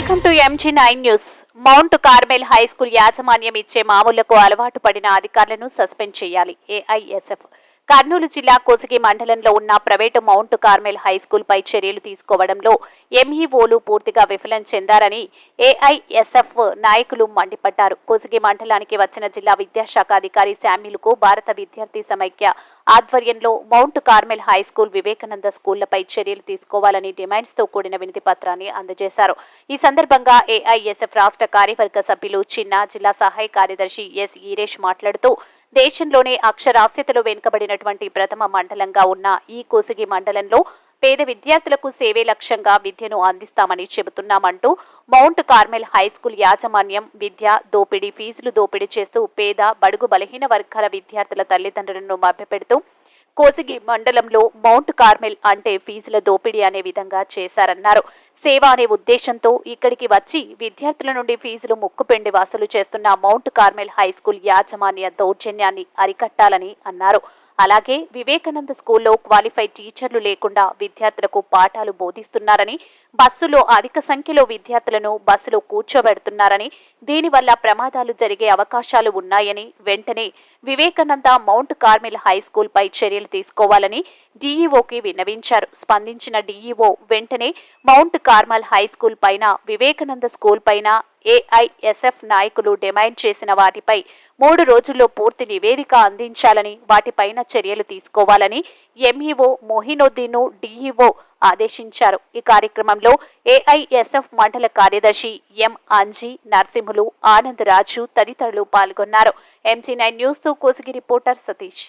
Welcome to MG9 news. Mount Carmel high school యాజమాన్యం ఇచ్చే మామూళ్లకు అలవాటు పడిన అధికారులను సస్పెండ్ చేయాలి. ఏఐఎస్ఎఫ్ కర్నూలు జిల్లా కోసిగి మండలంలో ఉన్న private mount Carmel high school పై చర్యలు తీసుకోవడంలో ఎంఈఓలు పూర్తిగా విఫలం చెందారని ఏఐఎస్ఎఫ్ నాయకులు మండిపడ్డారు. కోసిగి మండలానికి వచ్చిన జిల్లా విద్యాశాఖ అధికారి శామ్యుల్కు భారత విద్యార్థి సమైక్య ఆధ్వర్యంలో mount Carmel high school, Vivekananda స్కూళ్లపై చర్యలు తీసుకోవాలని డిమాండ్స్ తో కూడిన వినతి పత్రాన్ని అందజేశారు. ఈ సందర్భంగా ఏఐఎస్ఎఫ్ రాష్ట్ర కార్యవర్గ సభ్యులు చిన్న, జిల్లా సహాయ కార్యదర్శి ఎస్ ఈరేష్ మాట్లాడుతూ దేశంలోనే అక్షరాస్యతలో వెనుకబడినటువంటి ప్రథమ మండలంగా ఉన్న ఈ కోసిగి మండలంలో పేద విద్యార్థులకు సేవే లక్ష్యంగా విద్యను అందిస్తామని చెబుతున్నామంటూ మౌంట్ కార్మెల్ హై స్కూల్ యాజమాన్యం విద్యా దోపిడీ, ఫీజులు దోపిడీ చేస్తూ పేద, బడుగు, బలహీన వర్గాల విద్యార్థుల తల్లిదండ్రులను మభ్యపెడుతూ కోసిగి మండలంలో మౌంట్ కార్మెల్ అంటే ఫీజుల దోపిడీ అనే విధంగా చేశారన్నారు. సేవ అనే ఉద్దేశంతో ఇక్కడికి వచ్చి విద్యార్థుల నుండి ఫీజులు ముక్కుపెండి వసూలు చేస్తున్న మౌంట్ కార్మెల్ హై స్కూల్ యాజమాన్య దౌర్జన్యాన్ని అరికట్టాలని అన్నారు. అలాగే వివేకానంద స్కూల్లో క్వాలిఫైడ్ టీచర్లు లేకుండా విద్యార్థులకు పాఠాలు బోధిస్తున్నారని, బస్సులో అధిక సంఖ్యలో విద్యార్థులను బస్సులో కూర్చోబెడుతున్నారని, దీనివల్ల ప్రమాదాలు జరిగే అవకాశాలు ఉన్నాయని, వెంటనే Vivekananda mount Carmel high school పై చర్యలు తీసుకోవాలని డీఈఓకి విన్నవించారు. స్పందించిన డీఈఓ వెంటనే మౌంట్ కార్మెల్ హై స్కూల్ పైన, వివేకానంద స్కూల్ పైన ఏఐఎస్ఎఫ్ నాయకులు డిమాండ్ చేసిన వాటిపై 3 రోజుల్లో పూర్తి నివేదిక అందించాలని, వాటిపైన చర్యలు తీసుకోవాలని ఎంఈఓ మొహినుద్దీన్ను డీఈఓ ఆదేశించారు. ఈ కార్యక్రమంలో ఏఐఎస్ఎఫ్ మండల కార్యదర్శి ఎం అంజీ, నరసింహులు, ఆనంద్ రాజు తదితరులు పాల్గొన్నారు. MG9 న్యూస్ తో కోసిగి రిపోర్టర్ సతీష్.